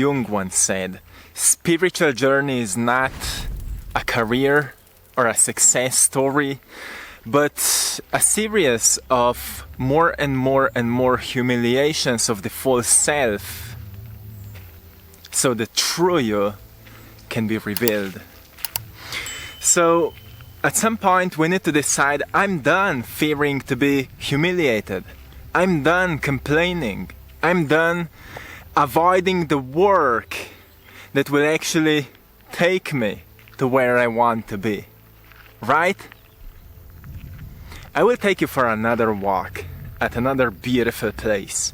Jung once said, spiritual journey is not a career or a success story, but a series of more and more and more humiliations of the false self, so the true you can be revealed. So at some point we need to decide, I'm done fearing to be humiliated. I'm done complaining. I'm done avoiding the work that will actually take me to where I want to be. Right? I will take you for another walk at another beautiful place.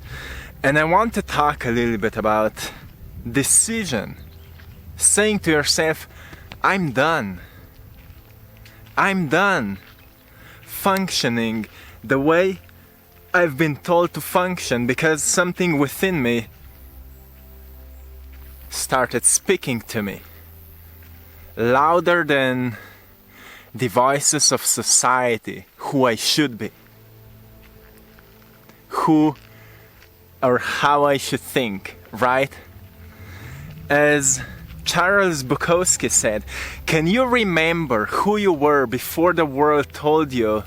And I want to talk a little bit about decision. Saying to yourself, I'm done. I'm done functioning the way I've been told to function, because something within me started speaking to me louder than the voices of society, who I should be, who or how I should think, right? As Charles Bukowski said, can you remember who you were before the world told you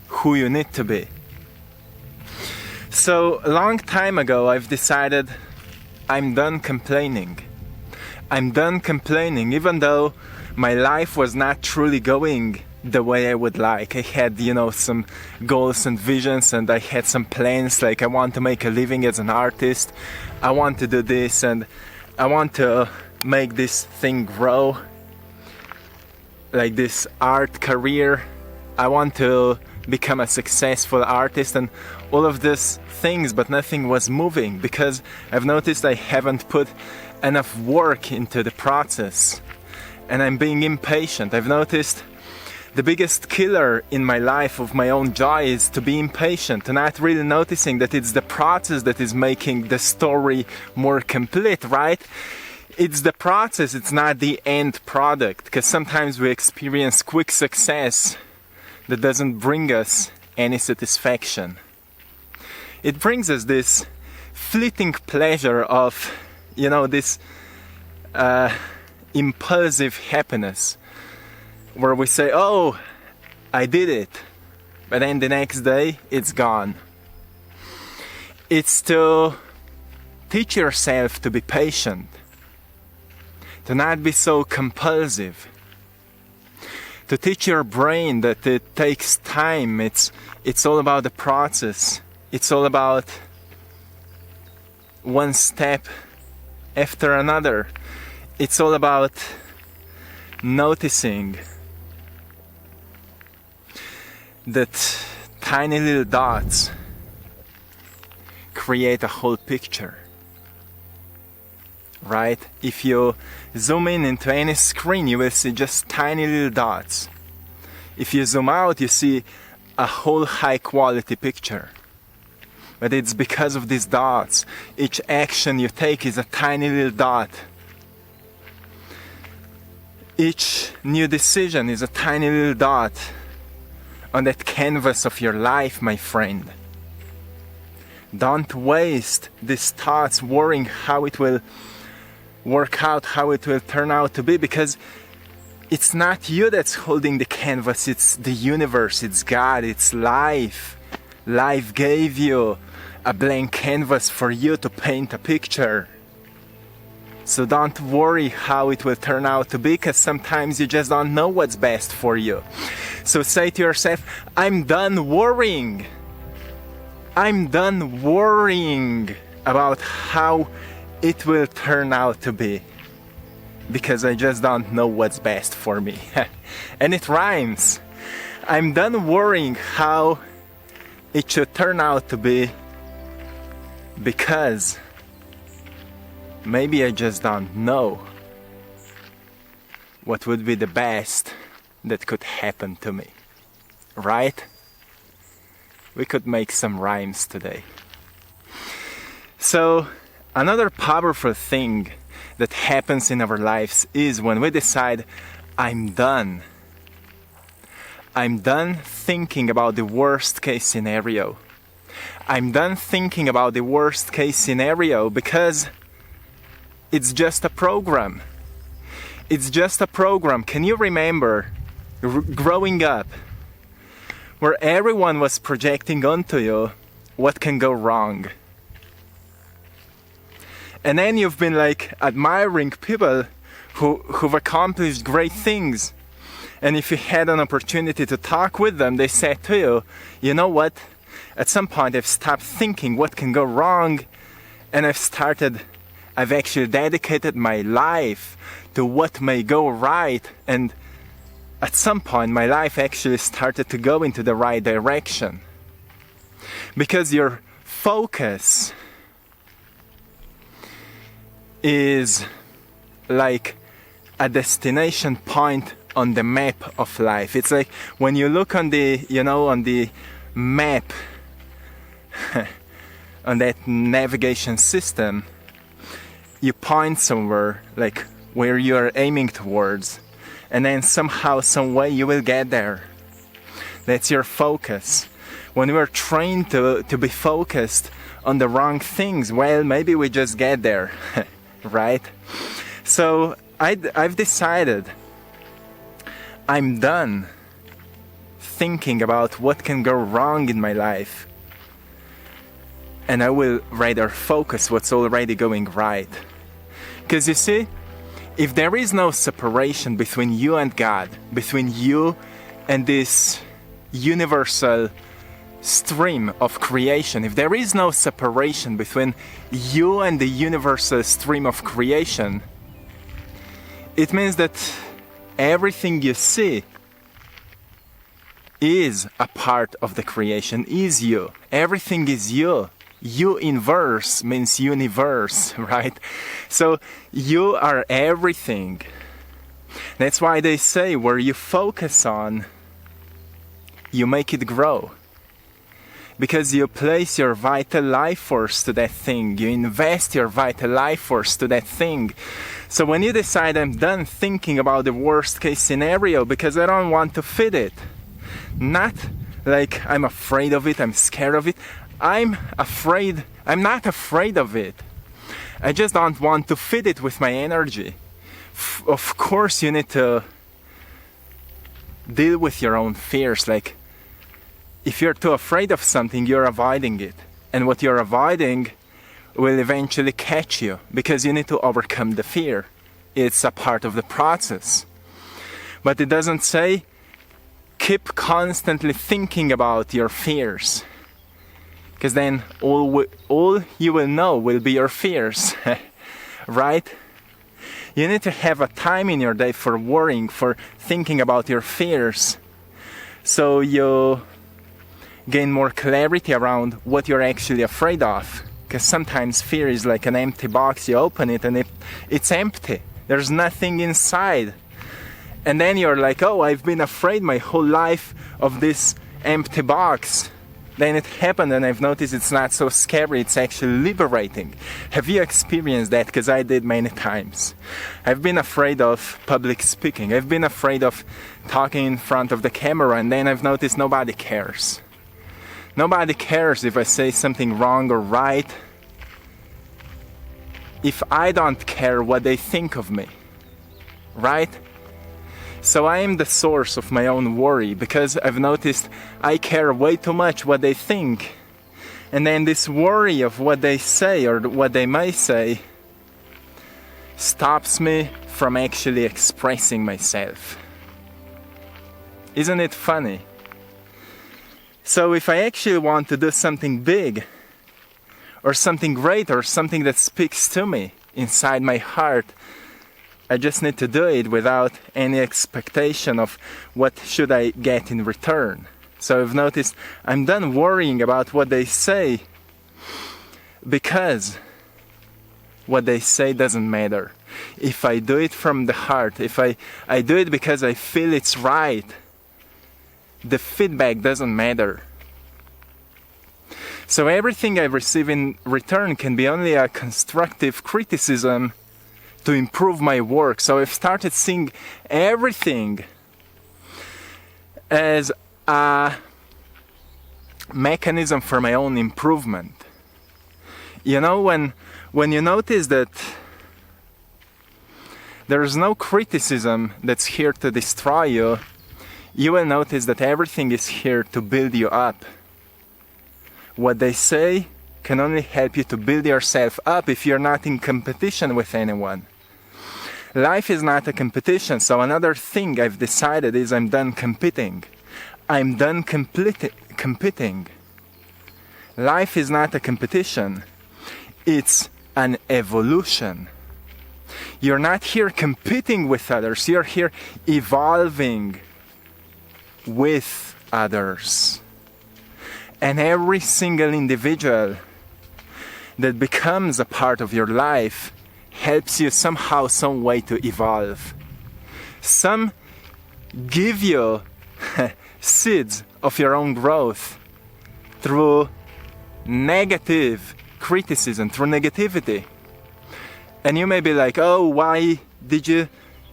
who you need to be? So a long time ago I've decided I'm done complaining. I'm done complaining, even though my life was not truly going the way I would like. I had, some goals and visions, and I had some plans, like I want to make a living as an artist. I want to do this, and I want to make this thing grow, like this art career. I want to become a successful artist and all of these things, but nothing was moving because I've noticed I haven't put enough work into the process and I'm being impatient. I've noticed the biggest killer in my life of my own joy is to be impatient and not really noticing that it's the process that is making the story more complete, right? It's the process, it's not the end product, because sometimes we experience quick success that doesn't bring us any satisfaction. It brings us this fleeting pleasure of, this impulsive happiness, where we say, oh, I did it, but then the next day it's gone. It's to teach yourself to be patient, to not be so compulsive, to teach your brain that it takes time. It's all about the process. It's all about one step after another. It's all about noticing that tiny little dots create a whole picture. Right? If you zoom in into any screen, you will see just tiny little dots. If you zoom out, you see a whole high quality picture. But it's because of these dots. Each action you take is a tiny little dot. Each new decision is a tiny little dot on that canvas of your life, my friend. Don't waste these thoughts worrying how it will work out, how it will turn out to be, because it's not you that's holding the canvas, it's the universe, it's God, it's life. Life gave you a blank canvas for you to paint a picture. So don't worry how it will turn out to be, because sometimes you just don't know what's best for you. So say to yourself, I'm done worrying. I'm done worrying about how it will turn out to be, because I just don't know what's best for me. And it rhymes. I'm done worrying how it should turn out to be, because maybe I just don't know what would be the best that could happen to me. Right? We could make some rhymes today. So another powerful thing that happens in our lives is when we decide, I'm done. I'm done thinking about the worst case scenario. I'm done thinking about the worst case scenario because it's just a program. It's just a program. Can you remember growing up where everyone was projecting onto you what can go wrong? And then you've been like admiring people who've accomplished great things. And if you had an opportunity to talk with them, they said to you, you know what? At some point I've stopped thinking what can go wrong, and I've actually dedicated my life to what may go right, and at some point my life actually started to go into the right direction. Because your focus is like a destination point on the map of life. It's like when you look on the, on the map, on that navigation system, you point somewhere, like where you are aiming towards, and then somehow, some way you will get there. That's your focus. When we're trained to be focused on the wrong things, well, maybe we just get there, right? So I've decided I'm done thinking about what can go wrong in my life, and I will rather focus what's already going right. Because you see, if there is no separation between you and God, between you and this universal stream of creation, if there is no separation between you and the universal stream of creation, it means that everything you see is a part of the creation, is you. Everything is you. You inverse means universe, right? So you are everything. That's why they say where you focus on, you make it grow. Because you place your vital life force to that thing. You invest your vital life force to that thing. So when you decide, I'm done thinking about the worst case scenario because I don't want to fit it. Not like I'm afraid of it, I'm scared of it. I'm not afraid of it. I just don't want to fit it with my energy. Of course you need to deal with your own fears. Like, if you're too afraid of something, you're avoiding it. And what you're avoiding will eventually catch you, because you need to overcome the fear. It's a part of the process. But it doesn't say keep constantly thinking about your fears, because then all you will know will be your fears, right? You need to have a time in your day for worrying, for thinking about your fears, so you gain more clarity around what you're actually afraid of. Because sometimes fear is like an empty box. You open it and it's empty. There's nothing inside. And then you're like, oh, I've been afraid my whole life of this empty box. Then it happened and I've noticed it's not so scary, it's actually liberating. Have you experienced that? Because I did many times. I've been afraid of public speaking. I've been afraid of talking in front of the camera, and then I've noticed nobody cares. Nobody cares if I say something wrong or right, if I don't care what they think of me, right? So I am the source of my own worry, because I've noticed I care way too much what they think. And then this worry of what they say or what they may say stops me from actually expressing myself. Isn't it funny? So if I actually want to do something big, or something great, or something that speaks to me inside my heart, I just need to do it without any expectation of what should I get in return. So I've noticed I'm done worrying about what they say, because what they say doesn't matter. If I do it from the heart, if I do it because I feel it's right, the feedback doesn't matter. So everything I receive in return can be only a constructive criticism to improve my work. So I've started seeing everything as a mechanism for my own improvement. You know, when you notice that There is no criticism that's here to destroy you. You will notice that everything is here to build you up. What they say can only help you to build yourself up if you're not in competition with anyone. Life is not a competition, so another thing I've decided is I'm done competing. I'm done competing. Life is not a competition. It's an evolution. You're not here competing with others. You're here evolving with others. And every single individual that becomes a part of your life helps you somehow, some way to evolve. Some give you seeds of your own growth through negative criticism, through negativity. And you may be like, oh, why did you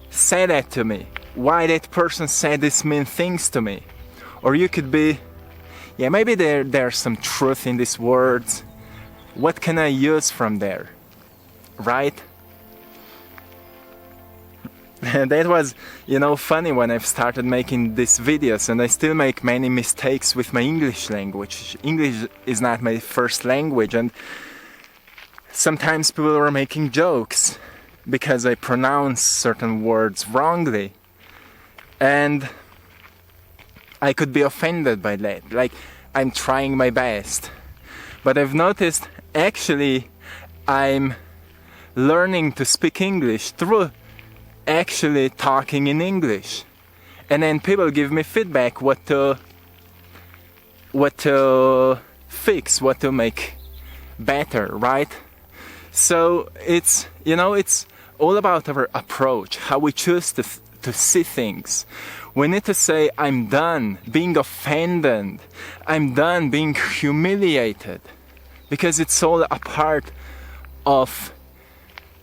say that to me? Why that person said these mean things to me? Or you could be, yeah, maybe there's some truth in these words. What can I use from there? Right? That was, funny when I've started making these videos, and I still make many mistakes with my English language. English is not my first language, and sometimes people were making jokes because I pronounce certain words wrongly. And I could be offended by that. Like, I'm trying my best. But I've noticed, actually, I'm learning to speak English through actually talking in English. And then people give me feedback what to fix, what to make better, right? So it's all about our approach, how we choose to see things. We need to say, I'm done being offended. I'm done being humiliated. Because it's all a part of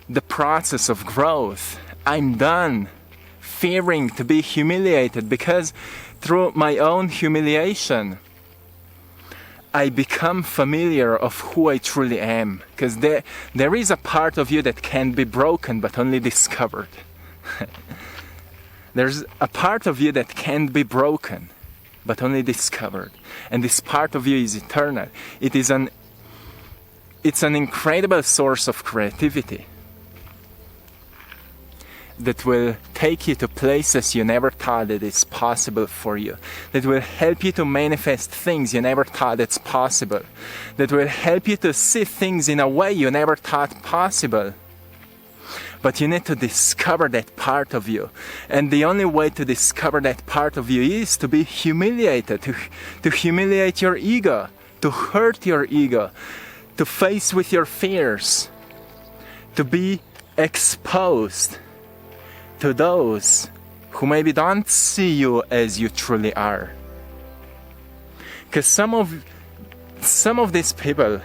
the process of growth. I'm done fearing to be humiliated, because through my own humiliation, I become familiar of who I truly am. Because there is a part of you that can be broken but only discovered. There's a part of you that can't be broken but only discovered. And this part of you is eternal. It's an incredible source of creativity that will take you to places you never thought that it's possible for you, that will help you to manifest things you never thought it's possible, that will help you to see things in a way you never thought possible. But you need to discover that part of you. And the only way to discover that part of you is to be humiliated, to humiliate your ego, to hurt your ego, to face with your fears, to be exposed to those who maybe don't see you as you truly are. Because some of these people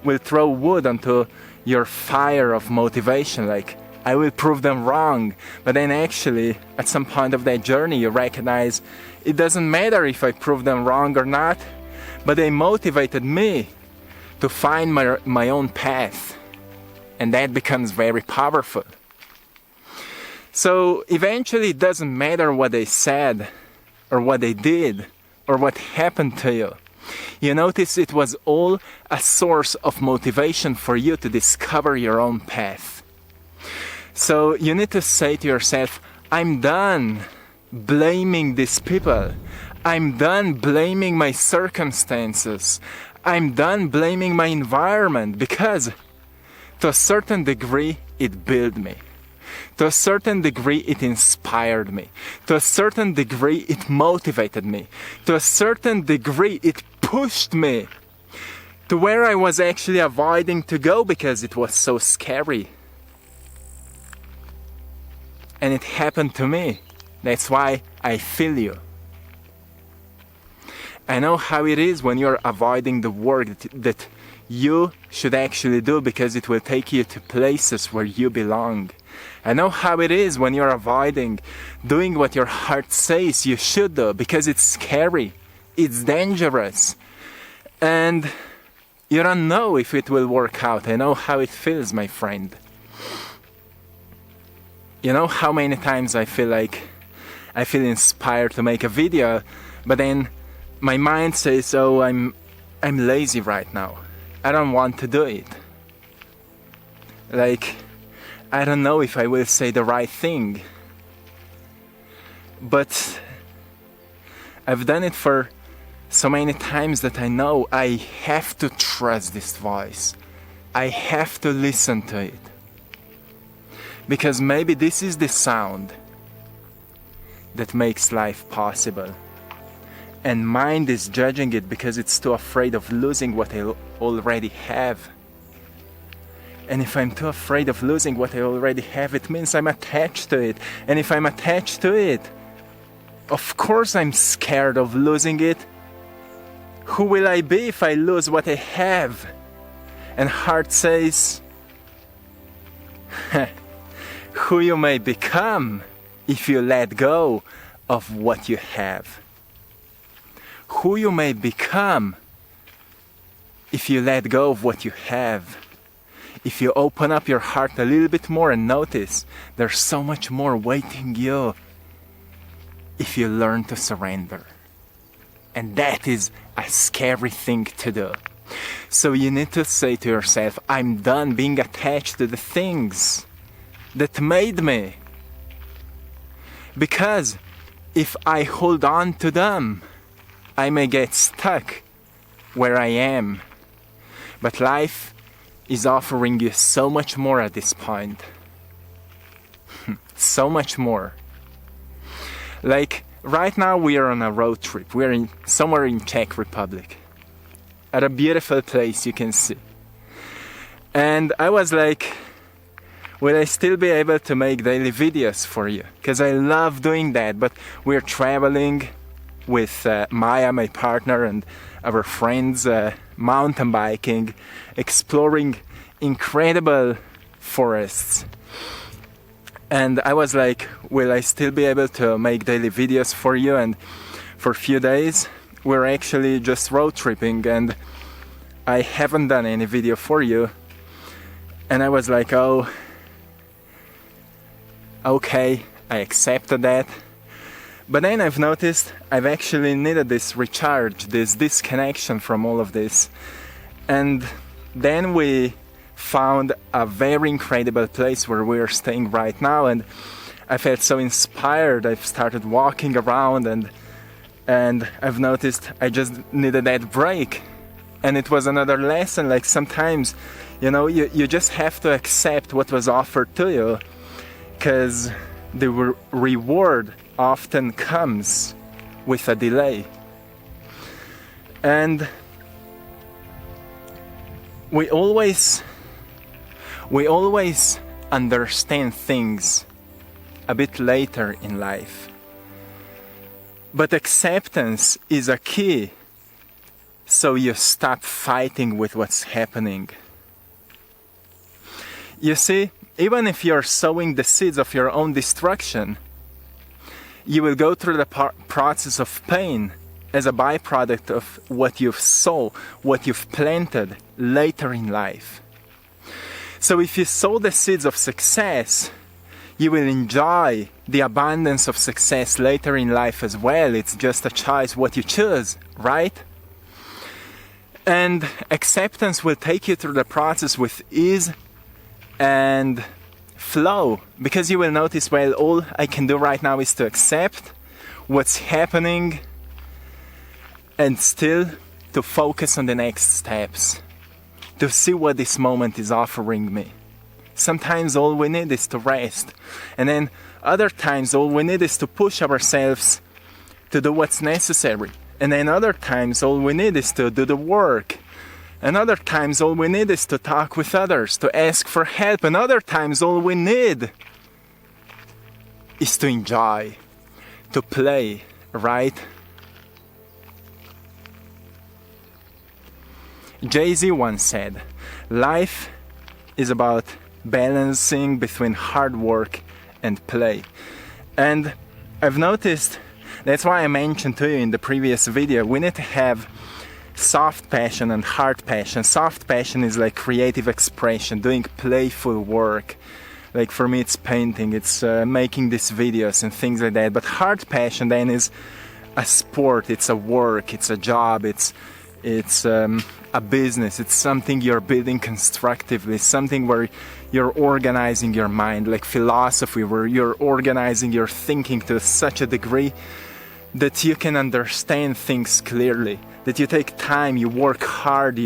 will throw wood onto your fire of motivation, like, I will prove them wrong. But then actually, at some point of that journey, you recognize it doesn't matter if I prove them wrong or not, but they motivated me to find my own path. And that becomes very powerful. So eventually it doesn't matter what they said or what they did or what happened to you. You notice it was all a source of motivation for you to discover your own path. So you need to say to yourself, I'm done blaming these people. I'm done blaming my circumstances. I'm done blaming my environment, because to a certain degree it built me. To a certain degree it inspired me. To a certain degree it motivated me. To a certain degree it pushed me to where I was actually avoiding to go because it was so scary. And it happened to me. That's why I feel you. I know how it is when you're avoiding the work that you should actually do because it will take you to places where you belong. I know how it is when you're avoiding doing what your heart says you should do because it's scary, it's dangerous, and you don't know if it will work out. I know how it feels, my friend. You know how many times I feel inspired to make a video, but then my mind says, oh, I'm lazy right now. I don't want to do it. Like, I don't know if I will say the right thing. But I've done it for so many times that I know I have to trust this voice. I have to listen to it. Because maybe this is the sound that makes life possible. And mind is judging it because it's too afraid of losing what I already have. And if I'm too afraid of losing what I already have, it means I'm attached to it. And if I'm attached to it, of course I'm scared of losing it. Who will I be if I lose what I have? And heart says, who you may become if you let go of what you have. Who you may become if you let go of what you have. If you open up your heart a little bit more and notice there's so much more waiting you if you learn to surrender. And that is a scary thing to do. So you need to say to yourself, I'm done being attached to the things that made me. Because if I hold on to them, I may get stuck where I am. But life is offering you so much more at this point. So much more. Like right now we are on a road trip. We are somewhere in Czech Republic. At a beautiful place you can see. And I was like, will I still be able to make daily videos for you? Because I love doing that, but we're traveling with Maya, my partner, and our friends, mountain biking, exploring incredible forests. And I was like, will I still be able to make daily videos for you? And for a few days, we're actually just road tripping, and I haven't done any video for you. And I was like, oh, okay, I accepted that. But then I've noticed I've actually needed this recharge, this disconnection from all of this. And then we found a very incredible place where we are staying right now, and I felt so inspired. I've started walking around, and I've noticed I just needed that break. And it was another lesson, like sometimes, you just have to accept what was offered to you, because the reward often comes with a delay. And we always understand things a bit later in life. But acceptance is a key, so you stop fighting with what's happening. You see, even if you're sowing the seeds of your own destruction, you will go through the process of pain as a byproduct of what you've sown, what you've planted later in life. So if you sow the seeds of success, you will enjoy the abundance of success later in life as well. It's just a choice what you choose, right? And acceptance will take you through the process with ease and flow, because you will notice, well, all I can do right now is to accept what's happening and still to focus on the next steps, to see what this moment is offering me. Sometimes all we need is to rest, and then other times all we need is to push ourselves to do what's necessary, and then other times all we need is to do the work. And other times all we need is to talk with others, to ask for help. And other times all we need is to enjoy, to play, right? Jay-Z once said, life is about balancing between hard work and play. And I've noticed, that's why I mentioned to you in the previous video, we need to have soft passion and hard passion. Soft passion is like creative expression, doing playful work. Like for me it's painting, it's making these videos and things like that. But heart passion then is a sport, it's a work, it's a job, it's a business, it's something you're building constructively, something where you're organizing your mind, like philosophy, where you're organizing your thinking to such a degree that you can understand things clearly, that you take time, you work hard,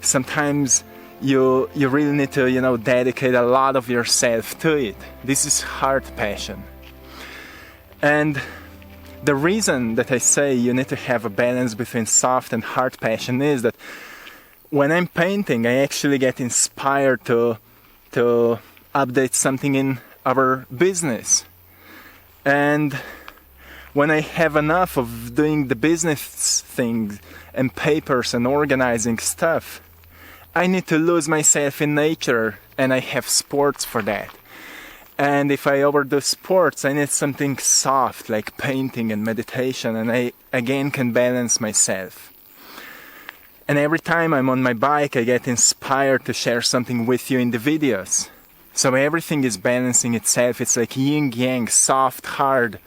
sometimes you really need to, you know, dedicate a lot of yourself to it. This is heart passion. And the reason that I say you need to have a balance between soft and heart passion is that when I'm painting, I actually get inspired to update something in our business. And when I have enough of doing the business things and papers and organizing stuff, I need to lose myself in nature, and I have sports for that. And if I overdo sports, I need something soft like painting and meditation, and I again can balance myself. And every time I'm on my bike, I get inspired to share something with you in the videos. So everything is balancing itself. It's like yin yang, soft, hard.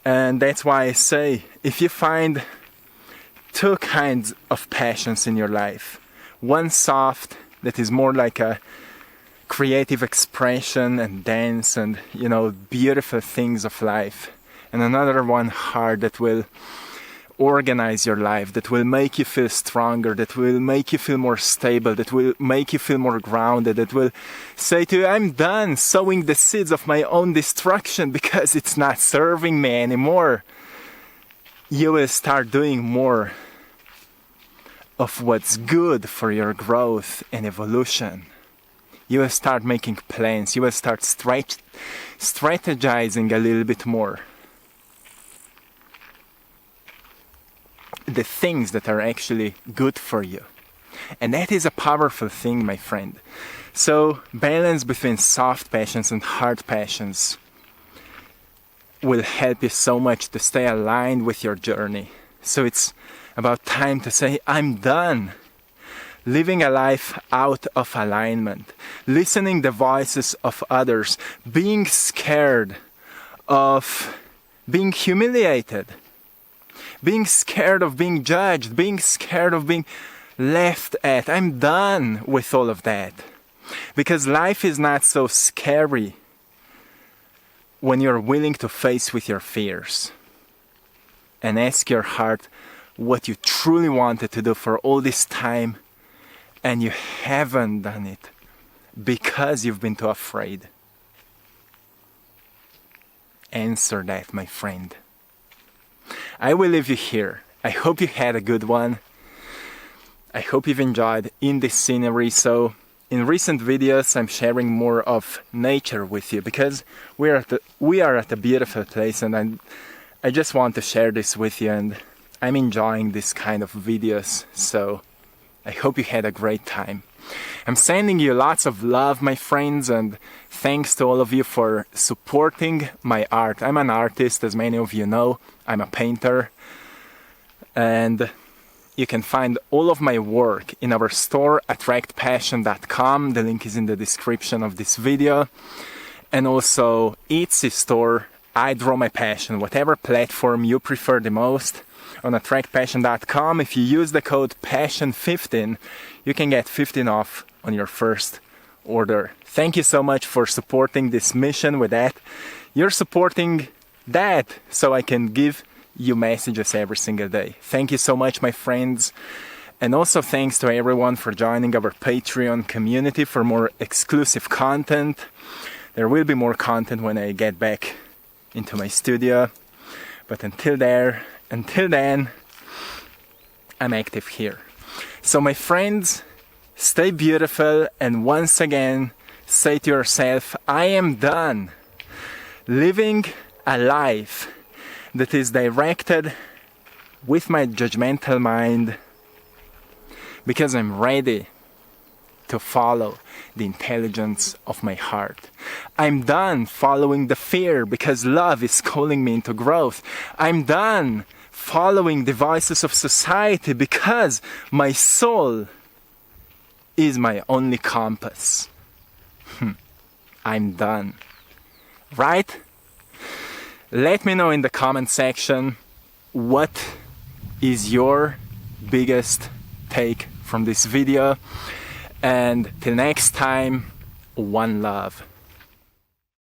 And that's why I say, if you find two kinds of passions in your life, one soft, that is more like a creative expression and dance and, you know, beautiful things of life, and another one hard, that will organize your life, that will make you feel stronger, that will make you feel more stable, that will make you feel more grounded, that will say to you, I'm done sowing the seeds of my own destruction because it's not serving me anymore. You will start doing more of what's good for your growth and evolution. You will start making plans, you will start strategizing a little bit more. The things that are actually good for you. And that is a powerful thing, my friend. So, balance between soft passions and hard passions will help you so much to stay aligned with your journey. So it's about time to say, I'm done living a life out of alignment, listening the voices of others, being scared of being humiliated, being scared of being judged, being scared of being left at. I'm done with all of that. Because life is not so scary when you're willing to face with your fears and ask your heart what you truly wanted to do for all this time and you haven't done it because you've been too afraid. Answer that, my friend. I will leave you here. I hope you had a good one. I hope you've enjoyed in this scenery. So in recent videos I'm sharing more of nature with you because we are at a beautiful place, and I just want to share this with you, and I'm enjoying this kind of videos. So I hope you had a great time. I'm sending you lots of love, my friends, and thanks to all of you for supporting my art. I'm an artist, as many of you know. I'm a painter, and you can find all of my work in our store, AttractPassion.com. The link is in the description of this video. And also Etsy store, I Draw My Passion, whatever platform you prefer the most. On AttractPassion.com, if you use the code PASSION15, you can get 15 off on your first order. Thank you so much for supporting this mission with that. You're supporting that so I can give you messages every single day. Thank you so much, my friends. And also thanks to everyone for joining our Patreon community for more exclusive content. There will be more content when I get back into my studio. But until then, I'm active here. So my friends, stay beautiful, and once again, say to yourself, I am done living a life that is directed with my judgmental mind, because I'm ready to follow the intelligence of my heart. I'm done following the fear because love is calling me into growth. I'm done following the voices of society because my soul is my only compass. I'm done. Right? Let me know in the comment section what is your biggest take from this video, and till next time, one love.